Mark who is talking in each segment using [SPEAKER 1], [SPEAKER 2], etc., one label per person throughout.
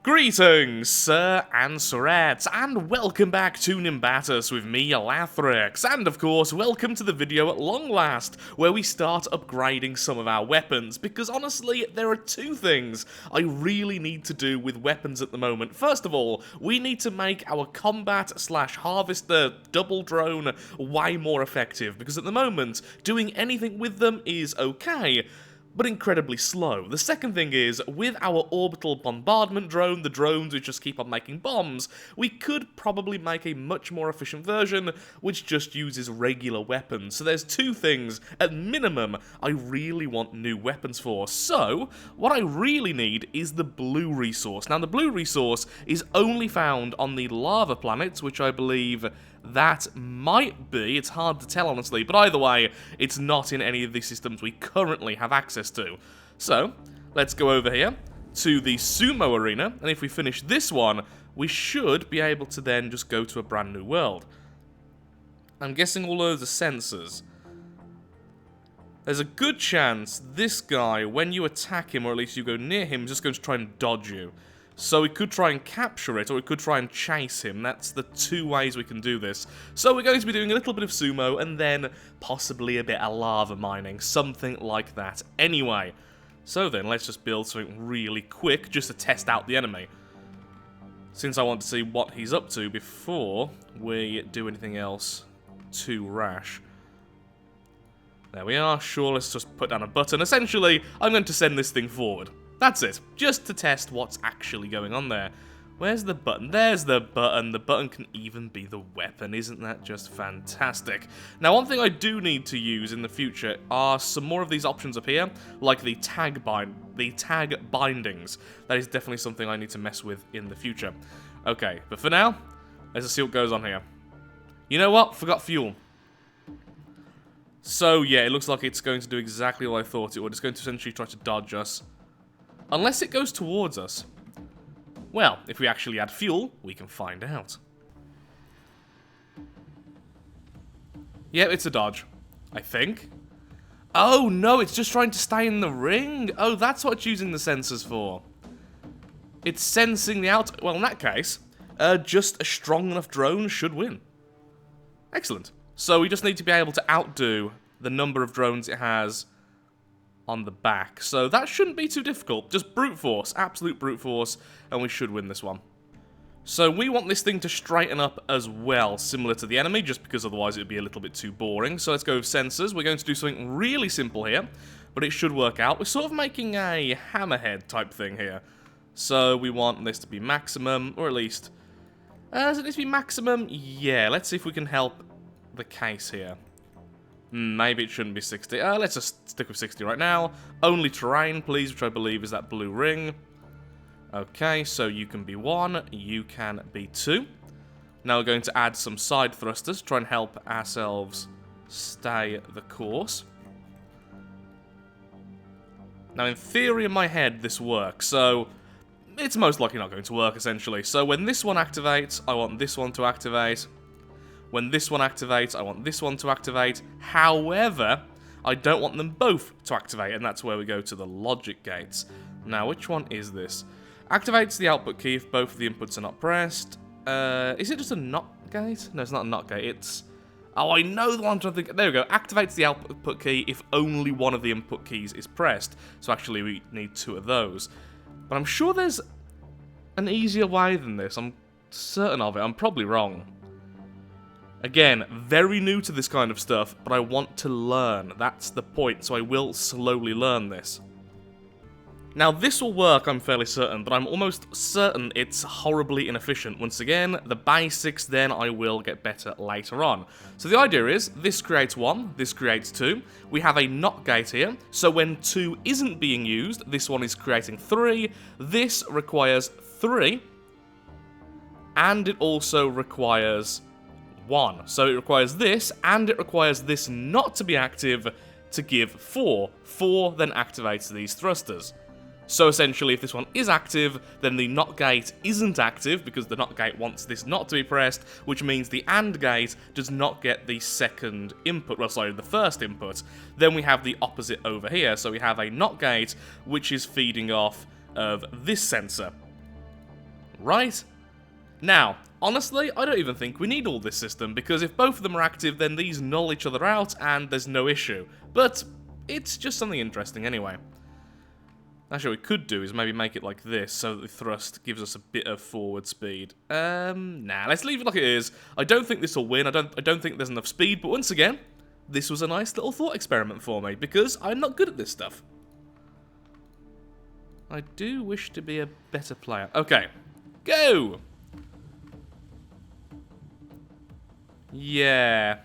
[SPEAKER 1] Greetings, sir and sirettes, and welcome back to Nimbatus with me, Lathrix, and of course, welcome to the video at long last, where we start upgrading some of our weapons, because honestly, there are two things I really need to do with weapons at the moment. First of all, we need to make our combat/harvester double drone way more effective, because at the moment, doing anything with them is okay, but incredibly slow. The second thing is, with our orbital bombardment drone, the drones which just keep on making bombs, we could probably make a much more efficient version which just uses regular weapons. So there's two things, at minimum, I really want new weapons for. So, what I really need is the blue resource. Now, the blue resource is only found on the lava planets, which I believe that might be, it's hard to tell honestly, but either way, it's not in any of the systems we currently have access to. So, let's go over here to the Sumo Arena, and if we finish this one, we should be able to then just go to a brand new world. I'm guessing all those are sensors. There's a good chance this guy, when you attack him, or at least you go near him, is just going to try and dodge you. So we could try and capture it, or we could try and chase him. That's the two ways we can do this. So we're going to be doing a little bit of sumo, and then possibly a bit of lava mining. Something like that. Anyway, so then let's just build something really quick, just to test out the enemy. Since I want to see what he's up to before we do anything else too rash. There we are. Sure, let's just put down a button. Essentially, I'm going to send this thing forward. That's it, just to test what's actually going on there. Where's the button? There's the button. The button can even be the weapon. Isn't that just fantastic? Now, one thing I do need to use in the future are some more of these options up here, like the tag bindings. That is definitely something I need to mess with in the future. Okay, but for now, let's just see what goes on here. You know what? Forgot fuel. So, yeah, it looks like it's going to do exactly what I thought it would. It's going to essentially try to dodge us. Unless it goes towards us. Well, if we actually add fuel, we can find out. Yeah, it's a dodge. I think. Oh, no, it's just trying to stay in the ring. Oh, that's what it's using the sensors for. It's sensing the out... Well, in that case, just a strong enough drone should win. Excellent. So we just need to be able to outdo the number of drones it has on the back. So that shouldn't be too difficult. Just brute force, absolute brute force, and we should win this one. So we want this thing to straighten up as well, similar to the enemy, just because otherwise it would be a little bit too boring. So let's go with sensors. We're going to do something really simple here, but it should work out. We're sort of making a hammerhead type thing here. So we want this to be maximum, or at least... does it need to be maximum? Yeah, let's see if we can help the case here. Maybe it shouldn't be 60. Let's just stick with 60 right now. Only terrain, please, which I believe is that blue ring. Okay, so you can be 1, you can be 2. Now we're going to add some side thrusters to try and help ourselves stay the course. Now, in theory, in my head, this works, so it's most likely not going to work, essentially. So when this one activates, I want this one to activate. When this one activates, I want this one to activate. However, I don't want them both to activate, and that's where we go to the logic gates. Now, which one is this? Activates the output key if both of the inputs are not pressed. Is it just a NOT gate? No, it's not a NOT gate. It's... Oh, I know the one I'm trying to think. There we go. Activates the output key if only one of the input keys is pressed. So actually, we need 2 of those. But I'm sure there's an easier way than this. I'm certain of it. I'm probably wrong. Again, very new to this kind of stuff, but I want to learn. That's the point, so I will slowly learn this. Now, this will work, I'm fairly certain, but I'm almost certain it's horribly inefficient. Once again, the basics, then I will get better later on. So the idea is, this creates 1, this creates 2. We have a NOT gate here, so when 2 isn't being used, this one is creating 3. This requires 3, and it also requires 1. So it requires this, and it requires this not to be active to give 4. 4 then activates these thrusters. So essentially, if this one is active, then the NOT gate isn't active, because the NOT gate wants this not to be pressed, which means the AND gate does not get the second input, well, sorry, the first input. Then we have the opposite over here, so we have a NOT gate, which is feeding off of this sensor. right? Now, honestly, I don't even think we need all this system, because if both of them are active, then these null each other out, and there's no issue. But it's just something interesting anyway. Actually, what we could do is maybe make it like this, so that the thrust gives us a bit of forward speed. Nah, let's leave it like it is. I don't think this will win. I don't think there's enough speed, but once again, this was a nice little thought experiment for me, because I'm not good at this stuff. I do wish to be a better player. Okay, go! Yeah.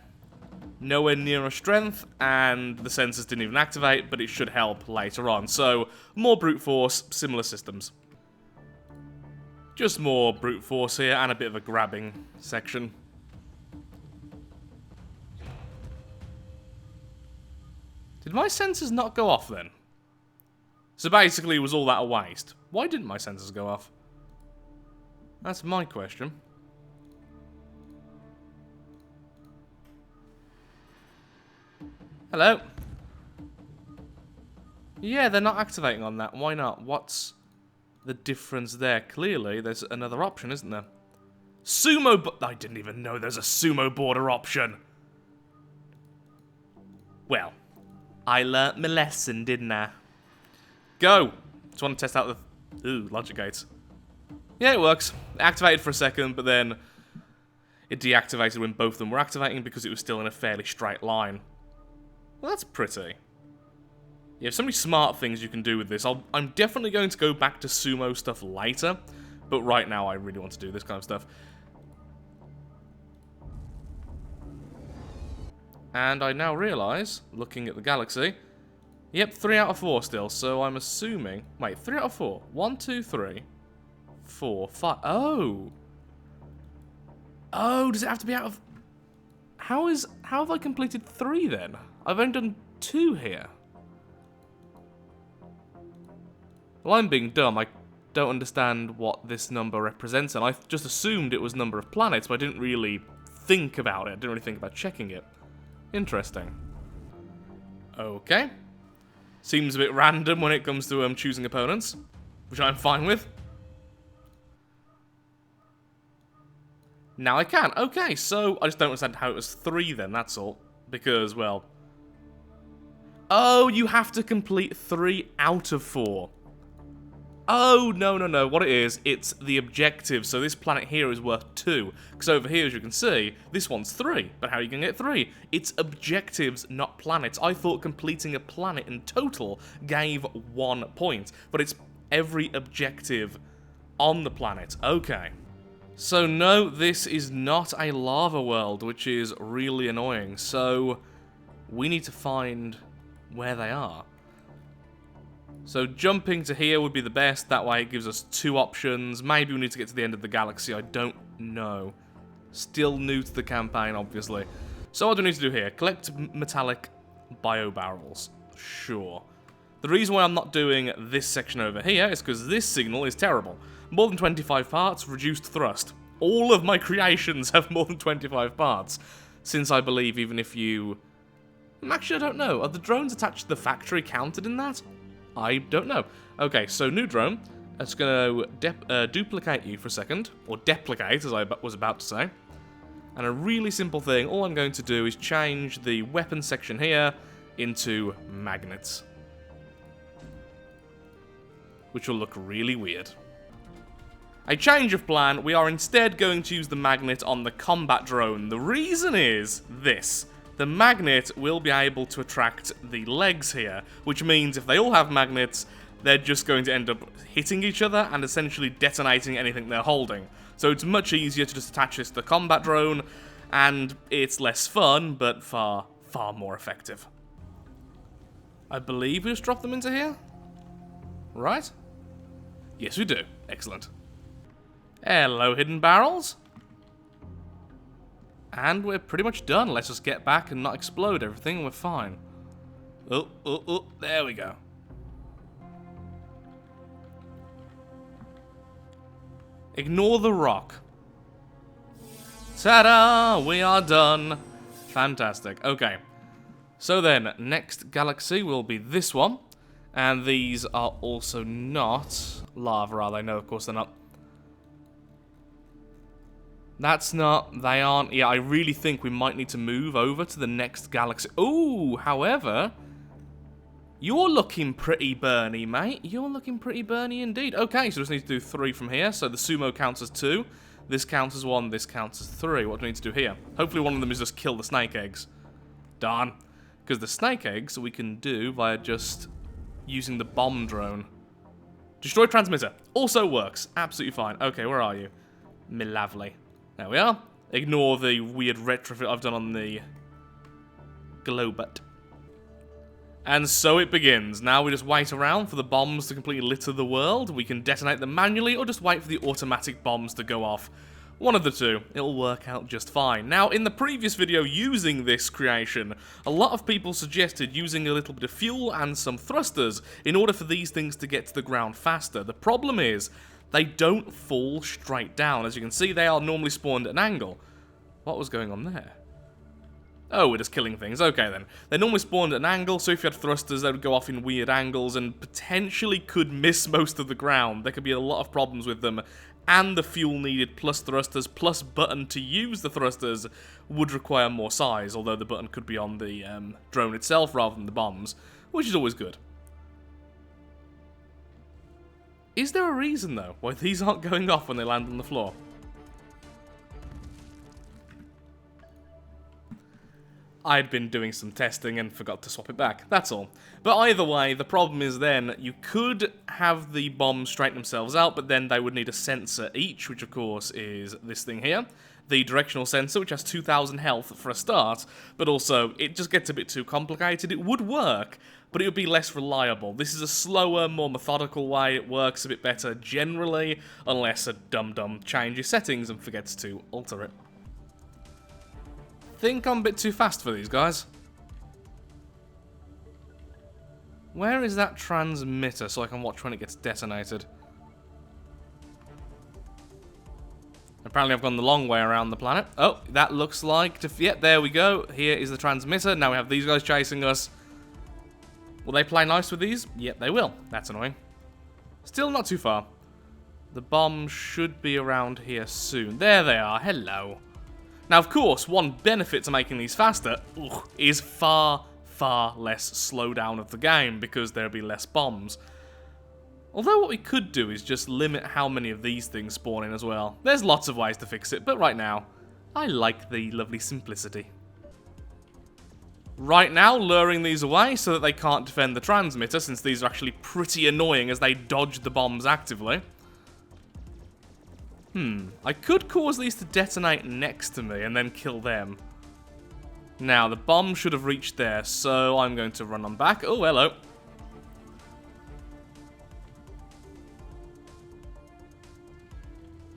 [SPEAKER 1] Nowhere near our strength, and the sensors didn't even activate, but it should help later on. So, more brute force, similar systems. Just more brute force here, and a bit of a grabbing section. Did my sensors not go off then? So basically, was all that a waste? Why didn't my sensors go off? That's my question. Hello? Yeah, they're not activating on that. Why not? What's the difference there? Clearly, there's another option, isn't there? Sumo... I didn't even know there's a sumo border option. Well, I learnt my lesson, didn't I? Go! Just want to test out the... Ooh, logic gates. Yeah, it works. It activated for a second, but then it deactivated when both of them were activating because it was still in a fairly straight line. Well, that's pretty. You have so many smart things you can do with this. I'm definitely going to go back to sumo stuff later, but right now I really want to do this kind of stuff. And I now realise, looking at the galaxy, yep, 3 out of 4 still, so I'm assuming... Wait, 3 out of 4. 1, 2, 3, 4, 5... Oh! Oh, does it have to be out of... How have I completed 3 then? I've only done 2 here. Well, I'm being dumb. I don't understand what this number represents, and I just assumed it was number of planets, but I didn't really think about it. I didn't really think about checking it. Interesting. Okay. Seems a bit random when it comes to choosing opponents, which I'm fine with. Now I can. Okay, so I just don't understand how it was 3 then, that's all. Because, well... Oh, you have to complete 3 out of 4. Oh, no. What it is, it's the objective. So this planet here is worth 2. Because over here, as you can see, this one's 3. But how are you going to get 3? It's objectives, not planets. I thought completing a planet in total gave 1 point. But it's every objective on the planet. Okay. So no, this is not a lava world, which is really annoying. So we need to find where they are. So jumping to here would be the best. That way it gives us 2 options. Maybe we need to get to the end of the galaxy. I don't know. Still new to the campaign, obviously. So what do we need to do here? Collect metallic bio-barrels. Sure. The reason why I'm not doing this section over here is because this signal is terrible. More than 25 parts, reduced thrust. All of my creations have more than 25 parts. Since I believe even if you... Actually, I don't know. Are the drones attached to the factory counted in that? I don't know. Okay, so new drone. It's going to duplicate you for a second. Or deprecate, as I was about to say. And a really simple thing, all I'm going to do is change the weapon section here into magnets. Which will look really weird. A change of plan, we are instead going to use the magnet on the combat drone. The reason is this. The magnet will be able to attract the legs here, which means if they all have magnets, they're just going to end up hitting each other and essentially detonating anything they're holding. So it's much easier to just attach this to the combat drone, and it's less fun, but far more effective. I believe we just drop them into here? Right? Yes, we do. Excellent. Hello, hidden barrels. And we're pretty much done. Let's just get back and not explode everything, and we're fine. Oh, there we go. Ignore the rock. Ta-da! We are done. Fantastic. Okay. So then, next galaxy will be this one. And these are also not lava, are they? No, of course they're not. That's not... They aren't... Yeah, I really think we might need to move over to the next galaxy. Ooh, however... You're looking pretty burny, mate. You're looking pretty burny indeed. Okay, so just need to do 3 from here. So the sumo counts as 2. This counts as 1. This counts as 3. What do we need to do here? Hopefully one of them is just kill the snake eggs. Darn. Because the snake eggs we can do via just using the bomb drone. Destroy transmitter. Also works. Absolutely fine. Okay, where are you? Me lovely. There we are. Ignore the weird retrofit I've done on the Globot. And so it begins. Now we just wait around for the bombs to completely litter the world. We can detonate them manually or just wait for the automatic bombs to go off. One of the two. It'll work out just fine. Now, in the previous video using this creation, a lot of people suggested using a little bit of fuel and some thrusters in order for these things to get to the ground faster. The problem is, they don't fall straight down. As you can see, they are normally spawned at an angle. What was going on there? Oh, we're just killing things. Okay, then. They're normally spawned at an angle, so if you had thrusters, they would go off in weird angles and potentially could miss most of the ground. There could be a lot of problems with them, and the fuel needed plus thrusters plus button to use the thrusters would require more size, although the button could be on the drone itself rather than the bombs, which is always good. Is there a reason, though, why these aren't going off when they land on the floor? I'd been doing some testing and forgot to swap it back, that's all. But either way, the problem is then, you could have the bombs straighten themselves out, but then they would need a sensor each, which of course is this thing here. The directional sensor, which has 2,000 health for a start, but also, it just gets a bit too complicated. It would work, but it would be less reliable. This is a slower, more methodical way. It works a bit better generally, unless a dum-dum changes settings and forgets to alter it. Think I'm a bit too fast for these guys. Where is that transmitter so I can watch when it gets detonated? Apparently I've gone the long way around the planet. Oh, that looks like... Yeah, there we go. Here is the transmitter. Now we have these guys chasing us. Will they play nice with these? Yep, they will. That's annoying. Still not too far. The bomb should be around here soon. There they are. Hello. Now, of course, one benefit to making these faster is far less slowdown of the game, because there'll be less bombs. Although what we could do is just limit how many of these things spawn in as well. There's lots of ways to fix it, but right now, I like the lovely simplicity. Right now, luring these away so that they can't defend the transmitter, since these are actually pretty annoying as they dodge the bombs actively. I could cause these to detonate next to me and then kill them. Now, the bomb should have reached there, so I'm going to run on back. Oh, hello.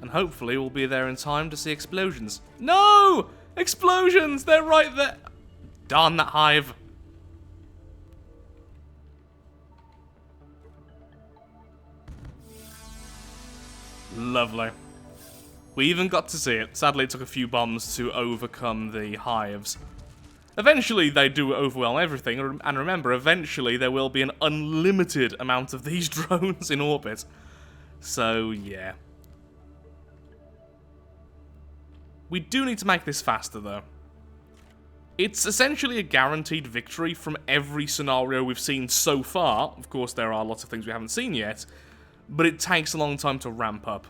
[SPEAKER 1] And hopefully we'll be there in time to see explosions. No! Explosions! They're right there! Darn that hive. Lovely. We even got to see it. Sadly, it took a few bombs to overcome the hives. Eventually, they do overwhelm everything, and remember, eventually there will be an unlimited amount of these drones in orbit. So, yeah. We do need to make this faster, though. It's essentially a guaranteed victory from every scenario we've seen so far. Of course, there are lots of things we haven't seen yet, but it takes a long time to ramp up.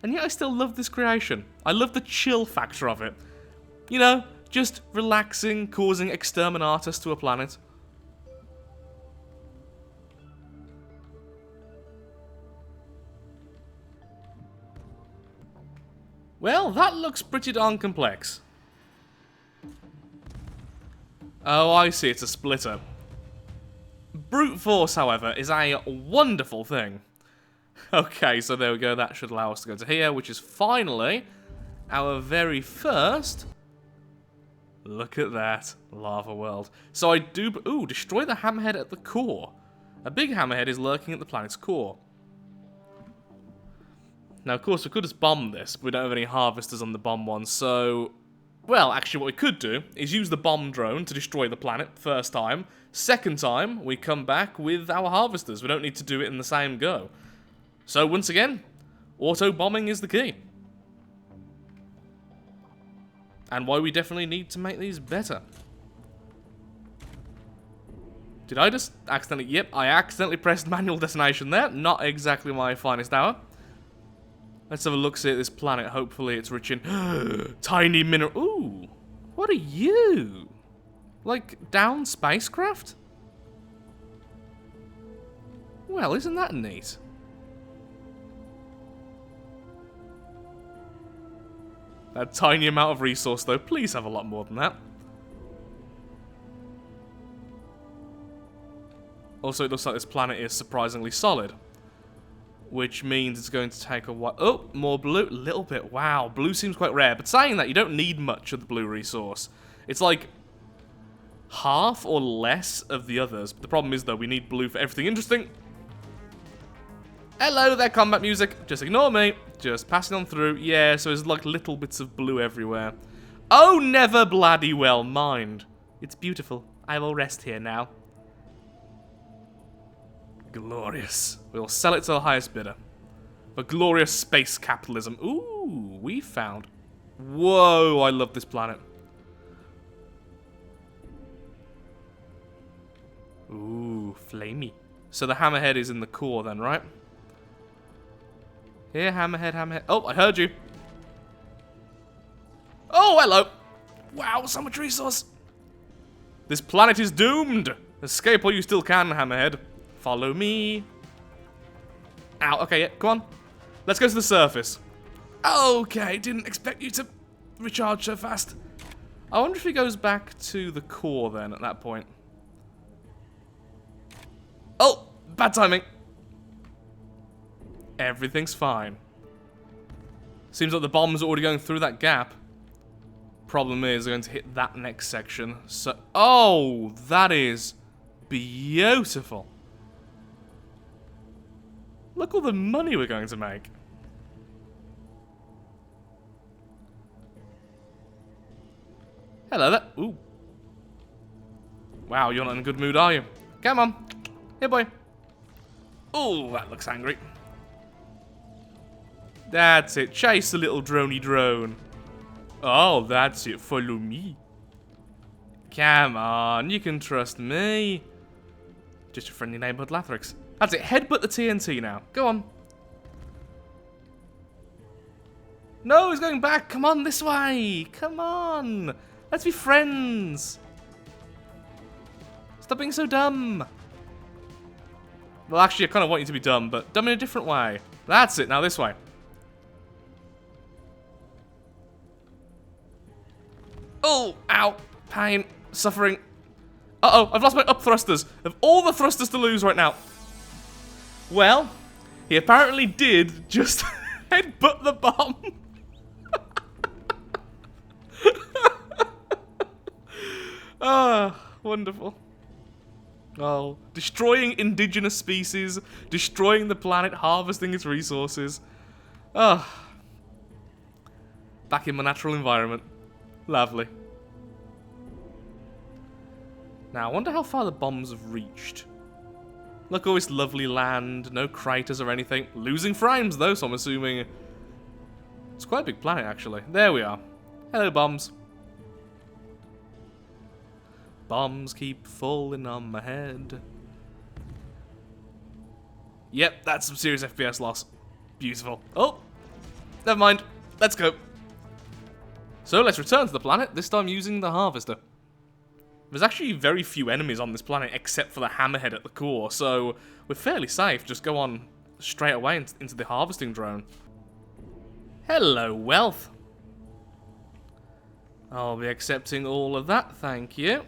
[SPEAKER 1] And yet I still love this creation. I love the chill factor of it. You know, just relaxing, causing exterminatus to a planet. Well, that looks pretty darn complex. Oh, I see, it's a splitter. Brute force, however, is a wonderful thing. Okay, so there we go, that should allow us to go to here, which is finally our very first... Look at that, lava world. So I do... Ooh, destroy the hammerhead at the core. A big hammerhead is lurking at the planet's core. Now, of course, we could just bomb this, but we don't have any harvesters on the bomb one, so... Well, actually, what we could do is use the bomb drone to destroy the planet, first time. Second time, we come back with our harvesters. We don't need to do it in the same go. So, once again, auto-bombing is the key. And why we definitely need to make these better. Did I just accidentally... Yep, I accidentally pressed manual destination there. Not exactly my finest hour. Let's have a look-see at this planet. Hopefully it's rich in tiny mineral... Ooh, what are you? Like, down spacecraft? Well, isn't that neat? That tiny amount of resource, though. Please have a lot more than that. Also, it looks like this planet is surprisingly solid. Which means it's going to take a while. Oh, more blue. A little bit. Wow, blue seems quite rare. But saying that, you don't need much of the blue resource. It's like half or less of the others. But the problem is, though, we need blue for everything interesting. Hello there, combat music. Just ignore me. Just passing on through. Yeah, so there's like little bits of blue everywhere. Oh, never bloody well mind. It's beautiful. I will rest here now. Glorious. We'll sell it to the highest bidder. For glorious space capitalism. Ooh, we found... Whoa, I love this planet. Ooh, flamey. So the hammerhead is in the core then, right? Here, hammerhead, hammerhead. Oh, I heard you. Oh, hello. Wow, so much resource. This planet is doomed. Escape while you still can, hammerhead. Follow me. Ow, okay, yeah, come on. Let's go to the surface. Okay, didn't expect you to recharge so fast. I wonder if he goes back to the core then at that point. Oh, bad timing. Everything's fine. Seems like the bombs are already going through that gap. Problem is, they're going to hit that next section. So, oh, that is beautiful. Look all the money we're going to make. Hello there. Ooh. Wow, you're not in a good mood, are you? Come on. Here, boy. Oh, that looks angry. That's it. Chase the little droney drone. Oh, that's it. Follow me. Come on, you can trust me. Just a friendly neighborhood Lathrix. That's it. Headbutt the TNT now. Go on. No, he's going back. Come on, this way. Come on. Let's be friends. Stop being so dumb. Well, actually, I kind of want you to be dumb, but dumb in a different way. That's it. Now this way. Oh, ow, pain, suffering. Uh-oh, I've lost my up thrusters. Of all the thrusters to lose right now. Well, he apparently did just headbutt the bomb. Ah, wonderful. Oh, destroying indigenous species, destroying the planet, harvesting its resources. Ah, back in my natural environment. Lovely. Now, I wonder how far the bombs have reached. Look, all this lovely land, no craters or anything. Losing frames, though, so I'm assuming... It's quite a big planet, actually. There we are. Hello, bombs. Bombs keep falling on my head. Yep, that's some serious FPS loss. Beautiful. Oh, never mind. Let's go. So let's return to the planet, this time using the harvester. There's actually very few enemies on this planet except for the hammerhead at the core, so we're fairly safe. Just go on straight away into the harvesting drone. Hello, wealth. I'll be accepting all of that, thank you.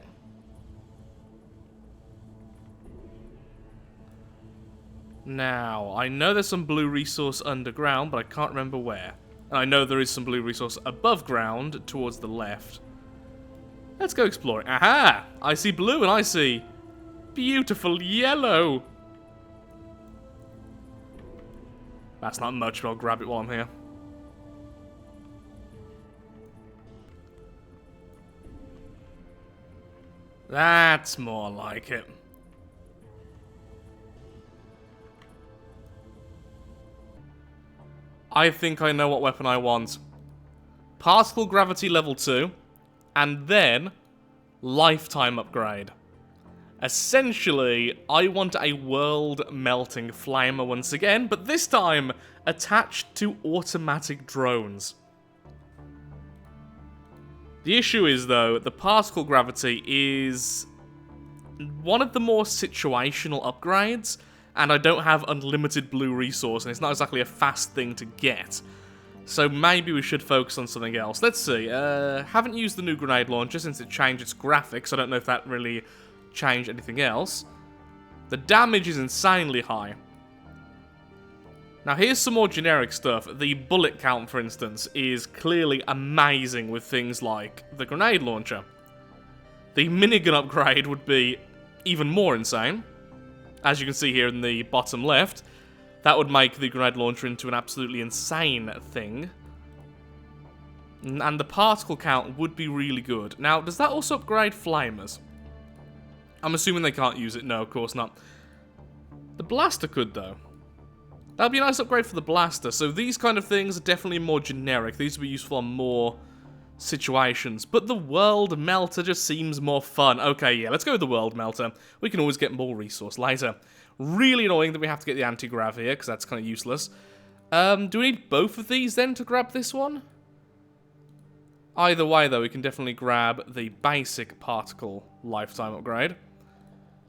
[SPEAKER 1] Now, I know there's some blue resource underground, but I can't remember where. And I know there is some blue resource above ground towards the left. Let's go exploring. Aha! I see blue and I see beautiful yellow. That's not much, but I'll grab it while I'm here. That's more like it. I think I know what weapon I want. particle gravity level 2, and then lifetime upgrade. Essentially, I want a world-melting flamer once again, but this time attached to automatic drones. The issue is, though, the particle gravity is one of the more situational upgrades, and I don't have unlimited blue resource, and it's not exactly a fast thing to get. So maybe we should focus on something else. Let's see. Haven't used the new grenade launcher since it changed its graphics. I don't know if that really changed anything else. The damage is insanely high. Now here's some more generic stuff. The bullet count, for instance, is clearly amazing with things like the grenade launcher. The minigun upgrade would be even more insane. As you can see here in the bottom left, that would make the grenade launcher into an absolutely insane thing. And the particle count would be really good. Now, does that also upgrade flamers? I'm assuming they can't use it. No, of course not. The blaster could, though. That would be a nice upgrade for the blaster. So these kind of things are definitely more generic. These would be useful on more situations. But the world melter just seems more fun. Okay, yeah, let's go with the world melter. We can always get more resource later. Really annoying that we have to get the anti-grav here, because that's kind of useless. Do we need both of these then to grab this one? Either way, though, we can definitely grab the basic particle lifetime upgrade.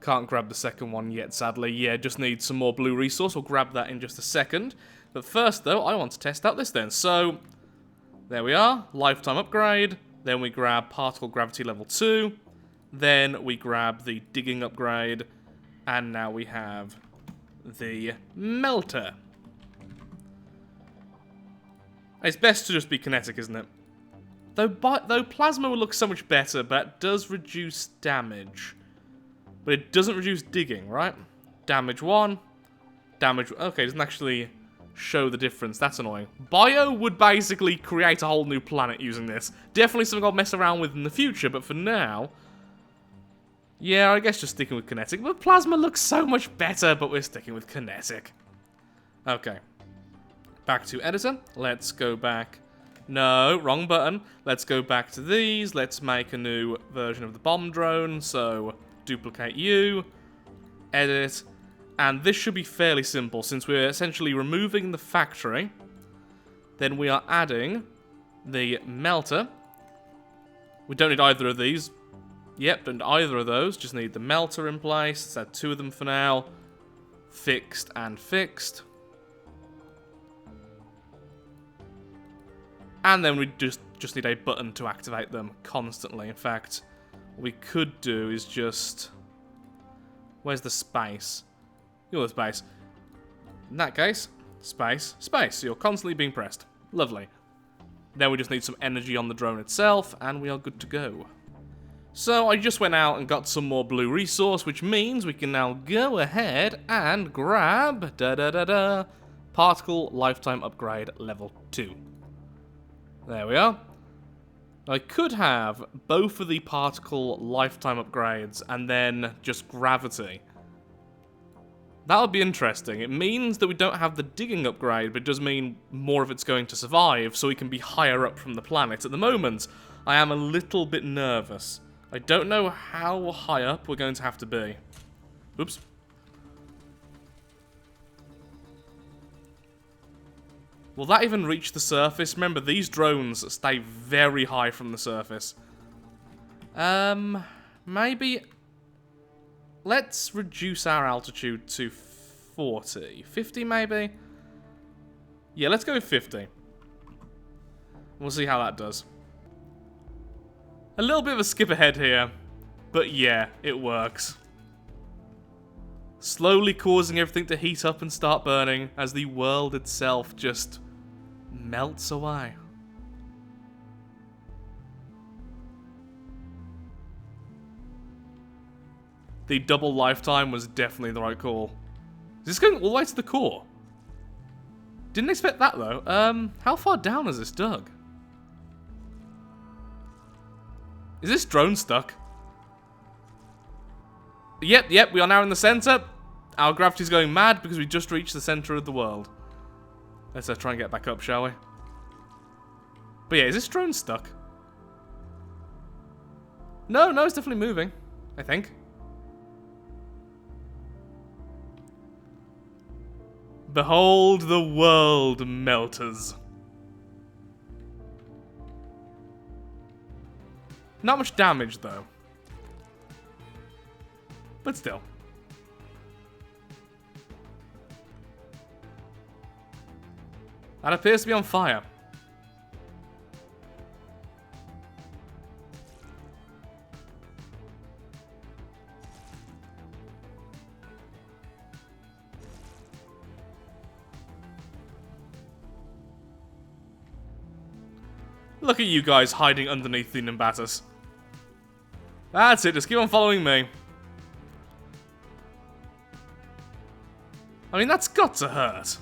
[SPEAKER 1] Can't grab the second one yet, sadly. Yeah, just need some more blue resource. We'll grab that in just a second. But first, though, I want to test out this then. So, there we are. Lifetime upgrade. Then we grab particle gravity level 2. Then we grab the digging upgrade. And now we have the melter. It's best to just be kinetic, isn't it? Though plasma will look so much better, but it does reduce damage. But it doesn't reduce digging, right? Damage 1. Damage... Okay, it doesn't actually show the difference. That's annoying. Bio would basically create a whole new planet using this. Definitely something I'll mess around with in the future, but for now... Yeah, I guess just sticking with kinetic. But plasma looks so much better, but we're sticking with kinetic. Okay. Back to editor. Let's go back... No, wrong button. Let's go back to these. Let's make a new version of the bomb drone. So, duplicate you, edit, and this should be fairly simple since we're essentially removing the factory. Then we are adding the melter. We don't need either of these. Yep, don't need either of those. Just need the melter in place. Let's add 2 of them for now. Fixed and fixed. And then we just need a button to activate them constantly. In fact, what we could do is just... Where's the space? You're the space. In that case, space, space. So you're constantly being pressed. Lovely. Then we just need some energy on the drone itself, and we are good to go. So I just went out and got some more blue resource, which means we can now go ahead and grab... Particle Lifetime Upgrade Level 2. There we are. I could have both of the particle lifetime upgrades and then just gravity. That would be interesting. It means that we don't have the digging upgrade, but it does mean more of it's going to survive, so we can be higher up from the planet. At the moment, I am a little bit nervous. I don't know how high up we're going to have to be. Oops. Will that even reach the surface? Remember, these drones stay very high from the surface. Maybe... Let's reduce our altitude to 40. 50, maybe? Yeah, let's go with 50. We'll see how that does. A little bit of a skip ahead here. But yeah, it works. Slowly causing everything to heat up and start burning as the world itself just melts away. The double lifetime was definitely the right call. Is this going all the way to the core? Didn't expect that though. How far down is this dug? Is this drone stuck? Yep, we are now in the center. Our gravity's going mad because we just reached the center of the world. Let's try and get back up, shall we? But yeah, is this drone stuck? No, it's definitely moving, I think. Behold the world, melters. Not much damage, though. But still. That appears to be on fire. Look at you guys hiding underneath the Nimbatus. That's it, just keep on following me. I mean, that's got to hurt.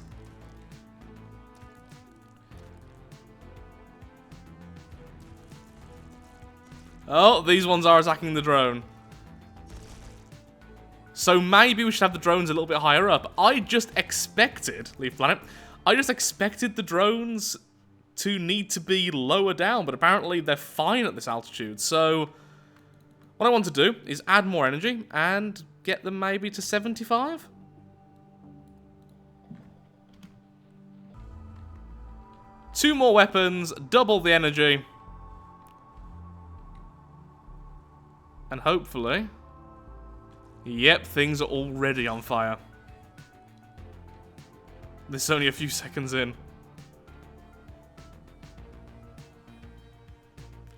[SPEAKER 1] Oh, these ones are attacking the drone. So maybe we should have the drones a little bit higher up. I just expected, Leaf Planet, I just expected the drones to need to be lower down, but apparently they're fine at this altitude. So what I want to do is add more energy and get them maybe to 75. Two more weapons, double the energy. And hopefully... Yep, things are already on fire. This is only a few seconds in.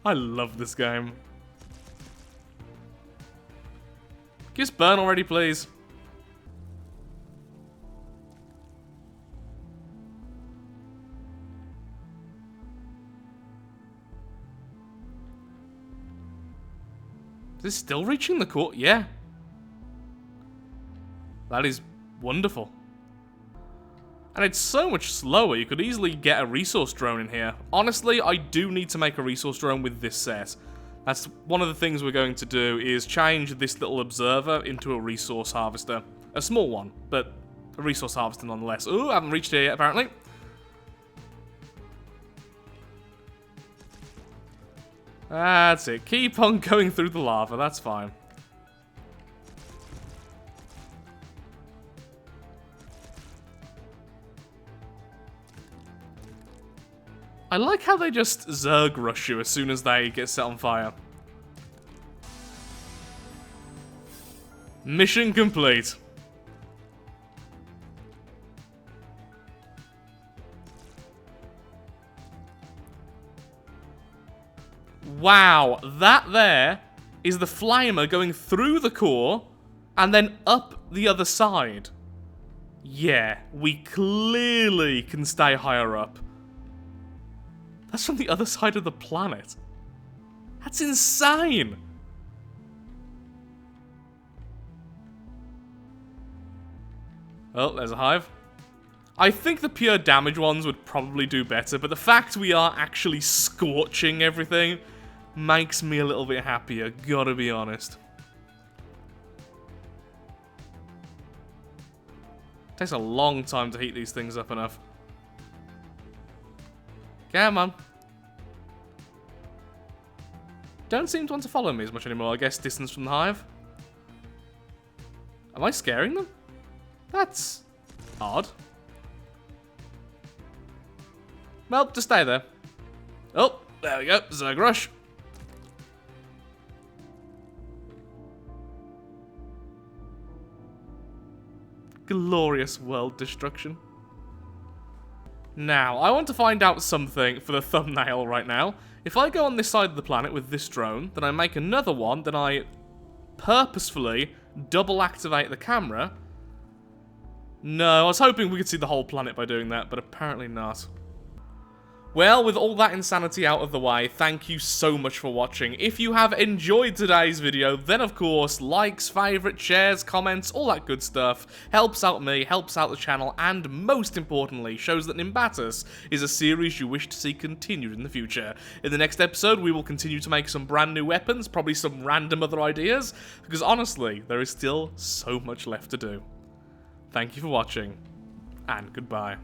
[SPEAKER 1] I love this game. Give us burn already, please. Is this still reaching the core? Yeah. That is wonderful. And it's so much slower, you could easily get a resource drone in here. Honestly, I do need to make a resource drone with this set. That's one of the things we're going to do, is change this little observer into a resource harvester. A small one, but a resource harvester nonetheless. Ooh, I haven't reached here yet, apparently. That's it. Keep on going through the lava, that's fine. I like how they just Zerg rush you as soon as they get set on fire. Mission complete. Wow, that there is the flamer going through the core and then up the other side. Yeah, we clearly can stay higher up. That's from the other side of the planet. That's insane! Oh, there's a hive. I think the pure damage ones would probably do better, but the fact we are actually scorching everything makes me a little bit happier, gotta be honest. Takes a long time to heat these things up enough. Come on. Don't seem to want to follow me as much anymore, I guess distance from the hive. Am I scaring them? That's odd. Well, just stay there. Oh, there we go, Zerg Rush. Glorious world destruction. Now, I want to find out something for the thumbnail right now. If I go on this side of the planet with this drone, then I make another one, then I purposefully double activate the camera. No, I was hoping we could see the whole planet by doing that, but apparently not. Well, with all that insanity out of the way, thank you so much for watching. If you have enjoyed today's video, then of course, likes, favourites, shares, comments, all that good stuff helps out me, helps out the channel, and most importantly, shows that Nimbatus is a series you wish to see continued in the future. In the next episode, we will continue to make some brand new weapons, probably some random other ideas, because honestly, there is still so much left to do. Thank you for watching, and goodbye.